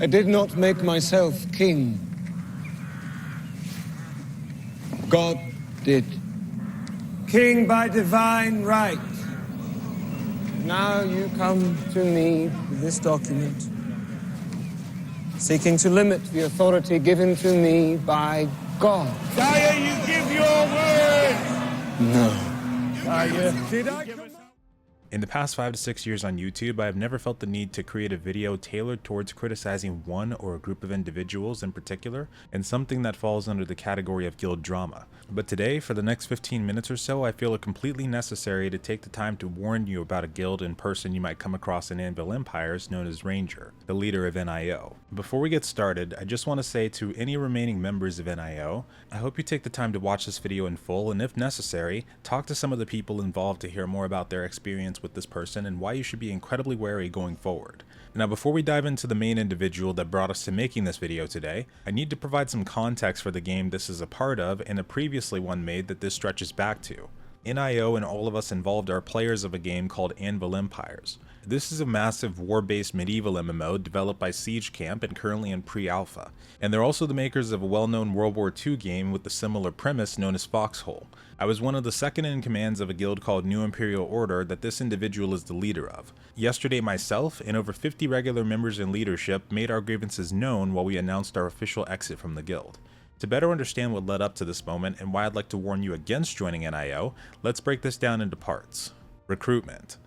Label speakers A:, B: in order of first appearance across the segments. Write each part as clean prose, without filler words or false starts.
A: I did not make myself king. God did. King by divine right. Now you come to me with this document, seeking to limit the authority given to me by God.
B: Sire, you give your word!
A: No.
B: Sire, did I come...
C: In the past 5 to 6 years on YouTube, I have never felt the need to create a video tailored towards criticizing one or a group of individuals in particular, and something that falls under the category of guild drama. But today, for the next 15 minutes or so, I feel it completely necessary to take the time to warn you about a guild and person you might come across in Anvil Empires known as Ranger, the leader of NIO. Before we get started, I just want to say to any remaining members of NIO, I hope you take the time to watch this video in full, and if necessary, talk to some of the people involved to hear more about their experience with this person and why you should be incredibly wary going forward. Now, before we dive into the main individual that brought us to making this video today, I need to provide some context for the game this is a part of and a previously one made that this stretches back to. NIO and all of us involved are players of a game called Anvil Empires. This is a massive war-based medieval MMO developed by Siege Camp and currently in pre-alpha. And they're also the makers of a well-known World War II game with a similar premise known as Foxhole. I was one of the second-in-commands of a guild called New Imperial Order that this individual is the leader of. Yesterday myself and over 50 regular members in leadership made our grievances known while we announced our official exit from the guild. To better understand what led up to this moment and why I'd like to warn you against joining NIO, let's break this down into parts. Recruitment.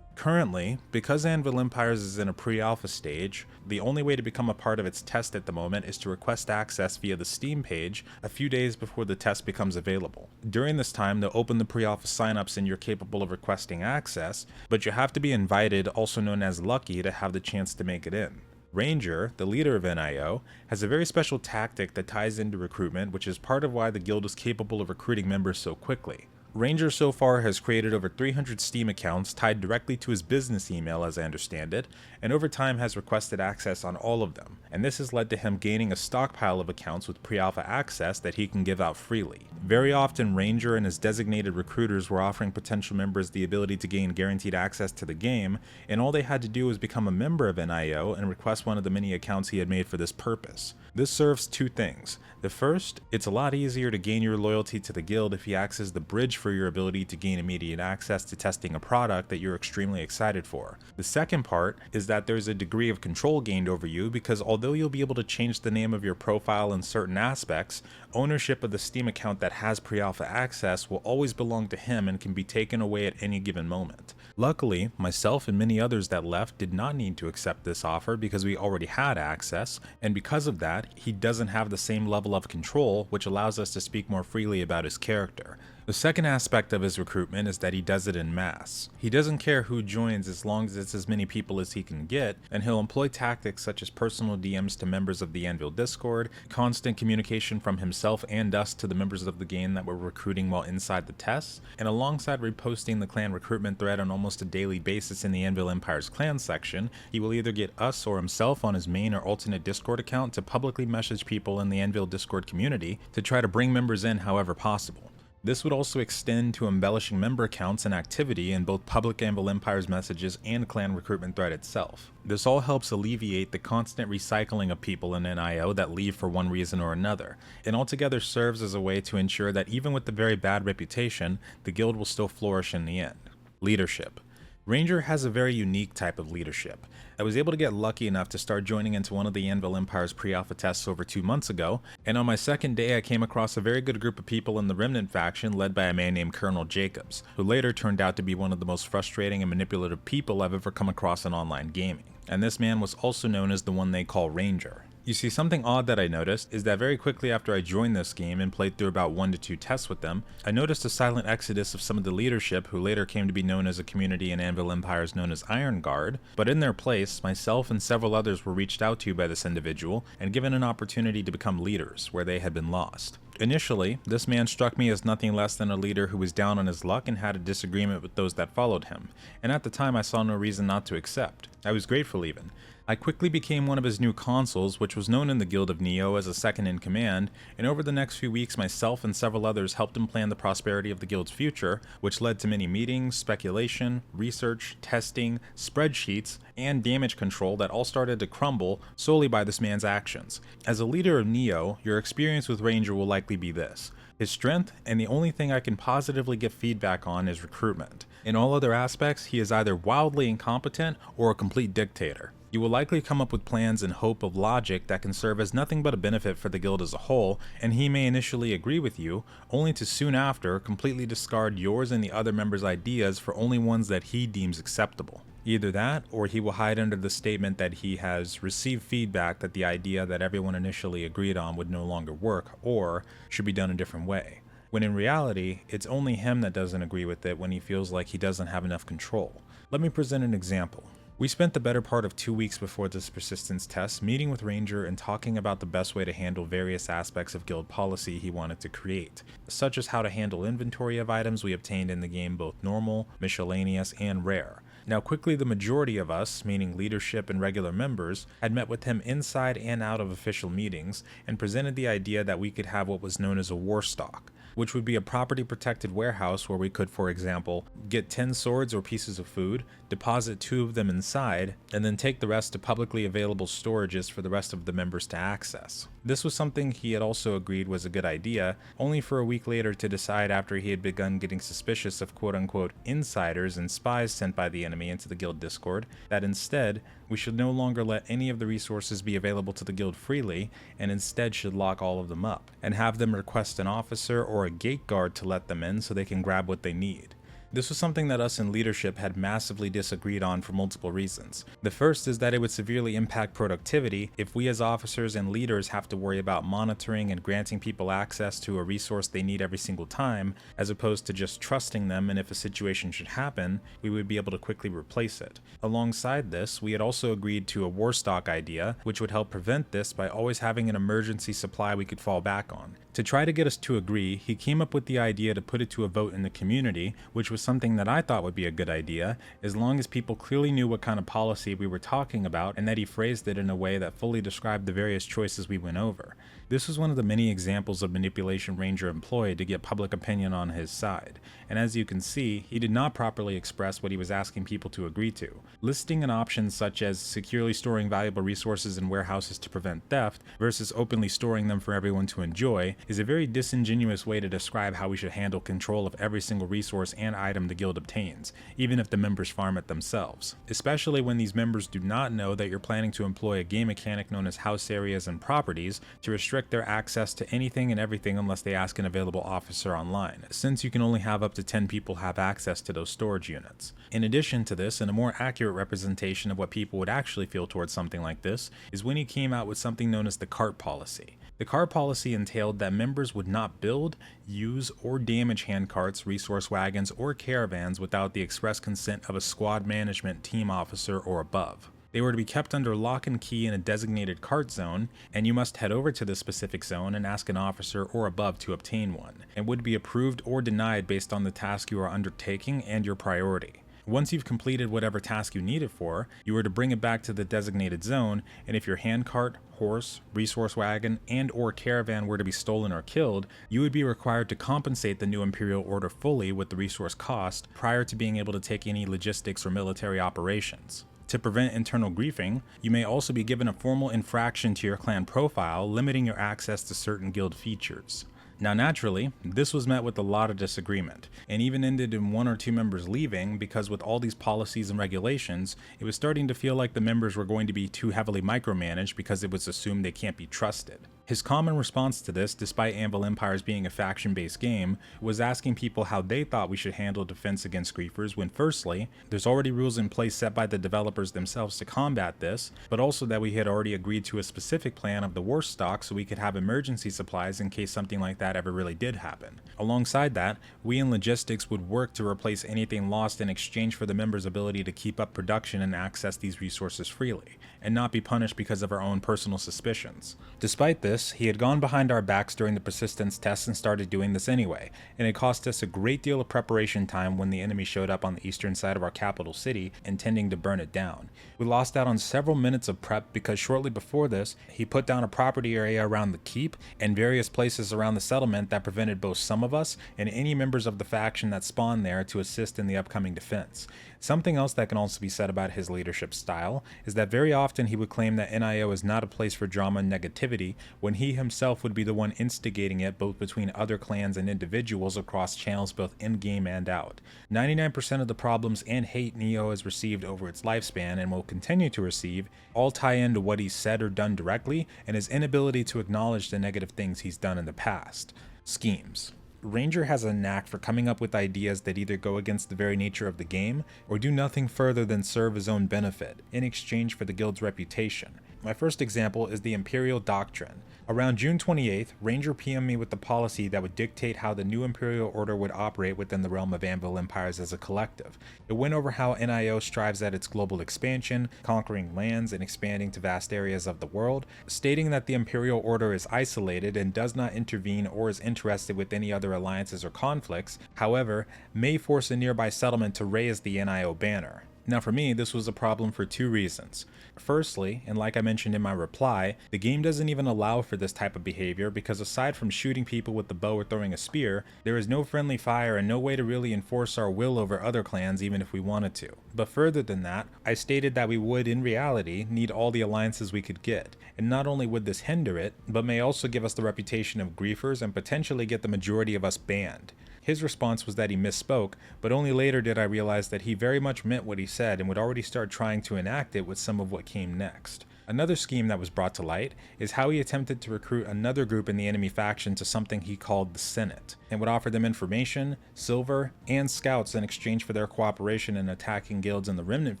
C: Currently, because Anvil Empires is in a pre-alpha stage, the only way to become a part of its test at the moment is to request access via the Steam page a few days before the test becomes available. During this time, they'll open the pre-alpha signups and you're capable of requesting access, but you have to be invited, also known as lucky, to have the chance to make it in. Ranger, the leader of NIO, has a very special tactic that ties into recruitment, which is part of why the guild is capable of recruiting members so quickly. Ranger so far has created over 300 Steam accounts tied directly to his business email as I understand it, and over time has requested access on all of them, and this has led to him gaining a stockpile of accounts with pre-alpha access that he can give out freely. Very often Ranger and his designated recruiters were offering potential members the ability to gain guaranteed access to the game, and all they had to do was become a member of NIO and request one of the many accounts he had made for this purpose. This serves two things. The first, it's a lot easier to gain your loyalty to the guild if he acts as the bridge for your ability to gain immediate access to testing a product that you're extremely excited for. The second part is that there's a degree of control gained over you because although you'll be able to change the name of your profile in certain aspects, ownership of the Steam account that has pre-alpha access will always belong to him and can be taken away at any given moment. Luckily, myself and many others that left did not need to accept this offer because we already had access, and because of that, he doesn't have the same level of control, which allows us to speak more freely about his character. The second aspect of his recruitment is that he does it in mass. He doesn't care who joins as long as it's as many people as he can get, and he'll employ tactics such as personal DMs to members of the Anvil Discord, constant communication from himself and us to the members of the game that we're recruiting while inside the tests, and alongside reposting the clan recruitment thread on almost a daily basis in the Anvil Empires clan section, he will either get us or himself on his main or alternate Discord account to publicly message people in the Anvil Discord community to try to bring members in however possible. This would also extend to embellishing member accounts and activity in both public Anvil Empires messages and clan recruitment thread itself. This all helps alleviate the constant recycling of people in NIO that leave for one reason or another, and altogether serves as a way to ensure that even with the very bad reputation, the guild will still flourish in the end. Leadership. Ranger has a very unique type of leadership. I was able to get lucky enough to start joining into one of the Anvil Empires pre-alpha tests over 2 months ago, and on my second day I came across a very good group of people in the Remnant faction led by a man named Colonel Jacobs, who later turned out to be one of the most frustrating and manipulative people I've ever come across in online gaming. And this man was also known as the one they call Ranger. You see, something odd that I noticed is that very quickly after I joined this game and played through about 1 to 2 tests with them, I noticed a silent exodus of some of the leadership who later came to be known as a community in Anvil Empires known as Iron Guard, but in their place, myself and several others were reached out to by this individual and given an opportunity to become leaders where they had been lost. Initially, this man struck me as nothing less than a leader who was down on his luck and had a disagreement with those that followed him, and at the time I saw no reason not to accept. I was grateful even. I quickly became one of his new consuls, which was known in the Guild of NIO as a second in command, and over the next few weeks myself and several others helped him plan the prosperity of the guild's future, which led to many meetings, speculation, research, testing, spreadsheets, and damage control that all started to crumble solely by this man's actions. As a leader of NIO, your experience with Ranger will likely be this: his strength, and the only thing I can positively give feedback on, is recruitment. In all other aspects, he is either wildly incompetent or a complete dictator. You will likely come up with plans in hope of logic that can serve as nothing but a benefit for the guild as a whole, and he may initially agree with you, only to soon after completely discard yours and the other members' ideas for only ones that he deems acceptable. Either that, or he will hide under the statement that he has received feedback that the idea that everyone initially agreed on would no longer work, or should be done a different way. When in reality, it's only him that doesn't agree with it when he feels like he doesn't have enough control. Let me present an example. We spent the better part of 2 weeks before this persistence test meeting with Ranger and talking about the best way to handle various aspects of guild policy he wanted to create, such as how to handle inventory of items we obtained in the game, both normal, miscellaneous, and rare. Now quickly, the majority of us, meaning leadership and regular members, had met with him inside and out of official meetings and presented the idea that we could have what was known as a war stock, which would be a property protected warehouse where we could, for example, get 10 swords or pieces of food, deposit 2 of them inside, and then take the rest to publicly available storages for the rest of the members to access. This was something he had also agreed was a good idea, only for a week later to decide, after he had begun getting suspicious of quote-unquote insiders and spies sent by the enemy into the guild Discord, that instead we should no longer let any of the resources be available to the guild freely, and instead should lock all of them up, and have them request an officer or a gate guard to let them in so they can grab what they need. This was something that us in leadership had massively disagreed on for multiple reasons. The first is that it would severely impact productivity if we as officers and leaders have to worry about monitoring and granting people access to a resource they need every single time, as opposed to just trusting them, and if a situation should happen, we would be able to quickly replace it. Alongside this, we had also agreed to a war stock idea, which would help prevent this by always having an emergency supply we could fall back on. To try to get us to agree, he came up with the idea to put it to a vote in the community, which was something that I thought would be a good idea, as long as people clearly knew what kind of policy we were talking about, and that he phrased it in a way that fully described the various choices we went over. This was one of the many examples of manipulation Ranger employed to get public opinion on his side, and as you can see, he did not properly express what he was asking people to agree to. Listing an option such as securely storing valuable resources in warehouses to prevent theft versus openly storing them for everyone to enjoy is a very disingenuous way to describe how we should handle control of every single resource and item the guild obtains, even if the members farm it themselves. Especially when these members do not know that you're planning to employ a game mechanic known as house areas and properties to restrict their access to anything and everything unless they ask an available officer online, since you can only have up to 10 people have access to those storage units. In addition to this, and a more accurate representation of what people would actually feel towards something like this, is when he came out with something known as the cart policy. The cart policy entailed that members would not build, use, or damage handcarts, resource wagons, or caravans without the express consent of a squad management team officer or above. They were to be kept under lock and key in a designated cart zone, and you must head over to the specific zone and ask an officer or above to obtain one, and would be approved or denied based on the task you are undertaking and your priority. Once you've completed whatever task you need it for, you are to bring it back to the designated zone, and if your handcart, horse, resource wagon, and or caravan were to be stolen or killed, you would be required to compensate the new Imperial Order fully with the resource cost prior to being able to take any logistics or military operations. To prevent internal griefing, you may also be given a formal infraction to your clan profile, limiting your access to certain guild features. Now naturally, this was met with a lot of disagreement, and even ended in 1 or 2 members leaving because with all these policies and regulations, it was starting to feel like the members were going to be too heavily micromanaged because it was assumed they can't be trusted. His common response to this, despite Anvil Empires being a faction-based game, was asking people how they thought we should handle defense against griefers when firstly, there's already rules in place set by the developers themselves to combat this, but also that we had already agreed to a specific plan of the war stock so we could have emergency supplies in case something like that ever really did happen. Alongside that, we in logistics would work to replace anything lost in exchange for the members' ability to keep up production and access these resources freely, and not be punished because of our own personal suspicions. Despite this, this, he had gone behind our backs during the persistence test and started doing this anyway, and it cost us a great deal of preparation time when the enemy showed up on the eastern side of our capital city, intending to burn it down. We lost out on several minutes of prep because shortly before this, he put down a property area around the keep and various places around the settlement that prevented both some of us and any members of the faction that spawned there to assist in the upcoming defense. Something else that can also be said about his leadership style is that very often he would claim that NIO is not a place for drama and negativity, when he himself would be the one instigating it both between other clans and individuals across channels both in-game and out. 99% of the problems and hate NIO has received over its lifespan and will continue to receive all tie into what he's said or done directly and his inability to acknowledge the negative things he's done in the past. Schemes. Ranger has a knack for coming up with ideas that either go against the very nature of the game or do nothing further than serve his own benefit in exchange for the guild's reputation. My first example is the Imperial Doctrine. Around June 28th, Ranger PM'd me with the policy that would dictate how the new Imperial Order would operate within the realm of Anvil Empires as a collective. It went over how NIO strives at its global expansion, conquering lands and expanding to vast areas of the world, stating that the Imperial Order is isolated and does not intervene or is interested with any other alliances or conflicts, however, may force a nearby settlement to raise the NIO banner. Now for me, this was a problem for two reasons. Firstly, and like I mentioned in my reply, the game doesn't even allow for this type of behavior because aside from shooting people with the bow or throwing a spear, there is no friendly fire and no way to really enforce our will over other clans even if we wanted to. But further than that, I stated that we would, in reality, need all the alliances we could get, and not only would this hinder it, but may also give us the reputation of griefers and potentially get the majority of us banned. His response was that he misspoke, but only later did I realize that he very much meant what he said and would already start trying to enact it with some of what came next. Another scheme that was brought to light is how he attempted to recruit another group in the enemy faction to something he called the Senate, and would offer them information, silver, and scouts in exchange for their cooperation in attacking guilds in the Remnant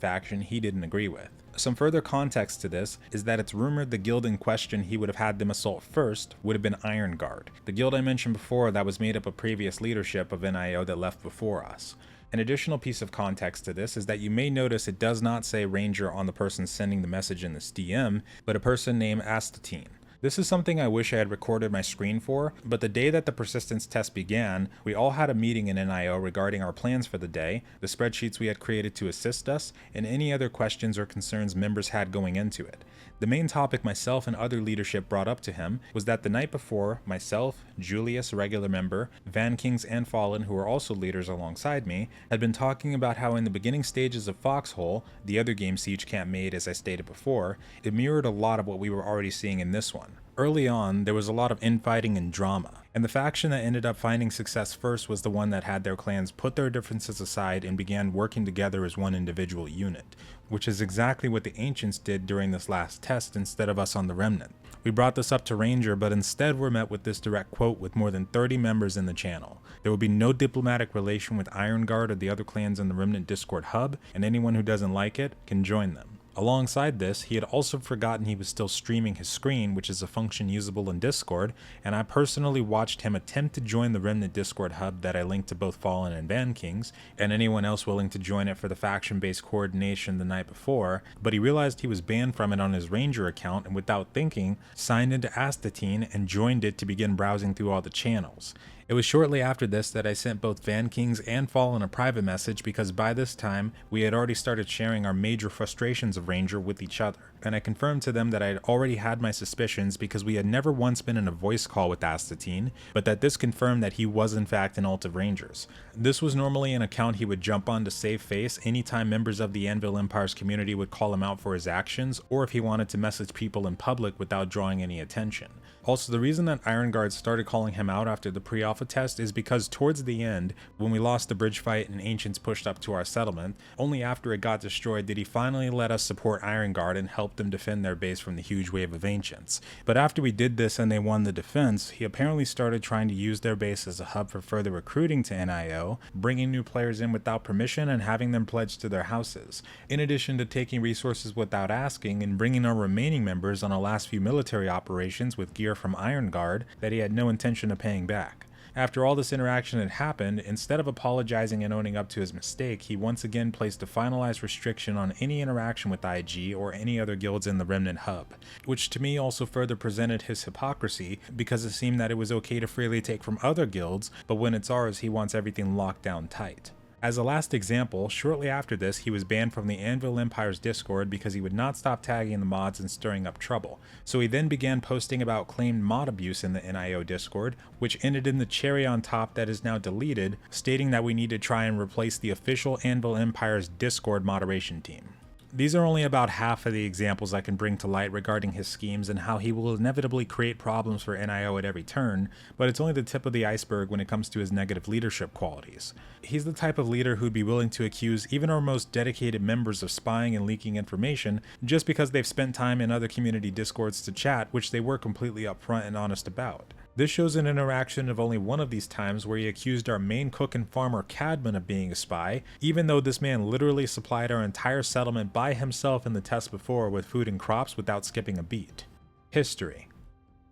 C: faction he didn't agree with. Some further context to this is that it's rumored the guild in question he would have had them assault first would have been Iron Guard, the guild I mentioned before that was made up of previous leadership of NIO that left before us. An additional piece of context to this is that you may notice it does not say Ranger on the person sending the message in this DM, but a person named Astatine. This is something I wish I had recorded my screen for, but the day that the persistence test began, we all had a meeting in NIO regarding our plans for the day, the spreadsheets we had created to assist us, and any other questions or concerns members had going into it. The main topic myself and other leadership brought up to him was that the night before, myself, Julius, a regular member, Van Kings and Fallen, who were also leaders alongside me, had been talking about how in the beginning stages of Foxhole, the other game Siege Camp made as I stated before, it mirrored a lot of what we were already seeing in this one. Early on, there was a lot of infighting and drama, and the faction that ended up finding success first was the one that had their clans put their differences aside and began working together as one individual unit, which is exactly what the Ancients did during this last test instead of us on the Remnant. We brought this up to Ranger, but instead were met with this direct quote with more than 30 members in the channel. There will be no diplomatic relation with Iron Guard or the other clans in the Remnant Discord hub, and anyone who doesn't like it can join them. Alongside this, he had also forgotten he was still streaming his screen, which is a function usable in Discord, and I personally watched him attempt to join the Remnant Discord hub that I linked to both Fallen and Van Kings, and anyone else willing to join it for the faction-based coordination the night before, but he realized he was banned from it on his Ranger account and without thinking, signed into Astatine and joined it to begin browsing through all the channels. It was shortly after this that I sent both Van Kings and Fallen a private message because by this time, we had already started sharing our major frustrations of Ranger with each other, and I confirmed to them that I had already had my suspicions because we had never once been in a voice call with Astatine, but that this confirmed that he was in fact an alt of Rangers. This was normally an account he would jump on to save face anytime members of the Anvil Empires community would call him out for his actions, or if he wanted to message people in public without drawing any attention. Also, the reason that Iron Guard started calling him out after the pre-alpha test is because towards the end, when we lost the bridge fight and Ancients pushed up to our settlement, only after it got destroyed did he finally let us support Iron Guard and help them defend their base from the huge wave of Ancients. But after we did this and they won the defense, he apparently started trying to use their base as a hub for further recruiting to NIO, bringing new players in without permission and having them pledged to their houses, in addition to taking resources without asking and bringing our remaining members on our last few military operations with gear from Iron Guard that he had no intention of paying back. After all this interaction had happened, instead of apologizing and owning up to his mistake, he once again placed a finalized restriction on any interaction with IG or any other guilds in the Remnant hub, which to me also further presented his hypocrisy, because it seemed that it was okay to freely take from other guilds, but when it's ours he wants everything locked down tight. As a last example, shortly after this, he was banned from the Anvil Empires Discord because he would not stop tagging the mods and stirring up trouble. So he then began posting about claimed mod abuse in the NIO Discord, which ended in the cherry on top that is now deleted, stating that we need to try and replace the official Anvil Empires Discord moderation team. These are only about half of the examples I can bring to light regarding his schemes and how he will inevitably create problems for NIO at every turn, but it's only the tip of the iceberg when it comes to his negative leadership qualities. He's the type of leader who'd be willing to accuse even our most dedicated members of spying and leaking information just because they've spent time in other community discords to chat, which they were completely upfront and honest about. This shows an interaction of only one of these times where he accused our main cook and farmer Cadman of being a spy, even though this man literally supplied our entire settlement by himself in the test before with food and crops without skipping a beat. History.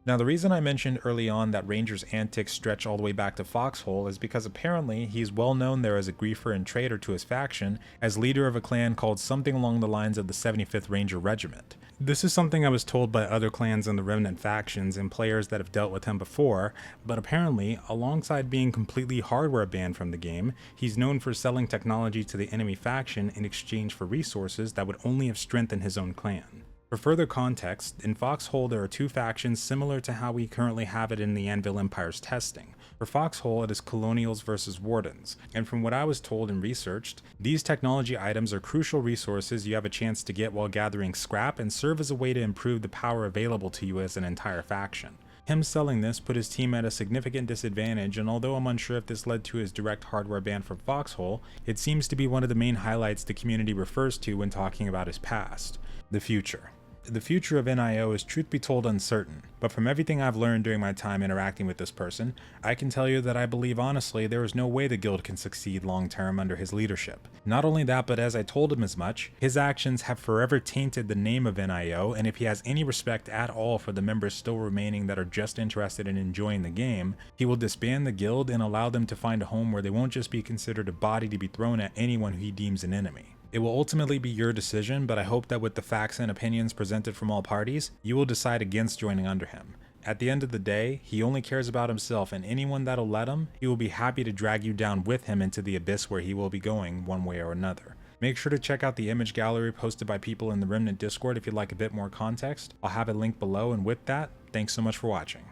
C: Now, the reason I mentioned early on that Ranger's antics stretch all the way back to Foxhole is because apparently he's well known there as a griefer and traitor to his faction, as leader of a clan called something along the lines of the 75th Ranger Regiment. This is something I was told by other clans in the Remnant factions and players that have dealt with him before, but apparently, alongside being completely hardware banned from the game, he's known for selling technology to the enemy faction in exchange for resources that would only have strengthened his own clan. For further context, in Foxhole there are two factions similar to how we currently have it in the Anvil Empires testing. For Foxhole it is Colonials versus Wardens, and from what I was told and researched, these technology items are crucial resources you have a chance to get while gathering scrap and serve as a way to improve the power available to you as an entire faction. Him selling this put his team at a significant disadvantage, and although I'm unsure if this led to his direct hardware ban from Foxhole, it seems to be one of the main highlights the community refers to when talking about his past. The future. The future of NIO is truth be told uncertain, but from everything I've learned during my time interacting with this person, I can tell you that I believe honestly there is no way the guild can succeed long term under his leadership. Not only that, but as I told him as much, his actions have forever tainted the name of NIO, and if he has any respect at all for the members still remaining that are just interested in enjoying the game, he will disband the guild and allow them to find a home where they won't just be considered a body to be thrown at anyone who he deems an enemy. It will ultimately be your decision, but I hope that with the facts and opinions presented from all parties, you will decide against joining under him. At the end of the day, he only cares about himself, and anyone that'll let him, he will be happy to drag you down with him into the abyss where he will be going one way or another. Make sure to check out the image gallery posted by people in the Remnant Discord if you'd like a bit more context. I'll have it linked below, and with that, thanks so much for watching.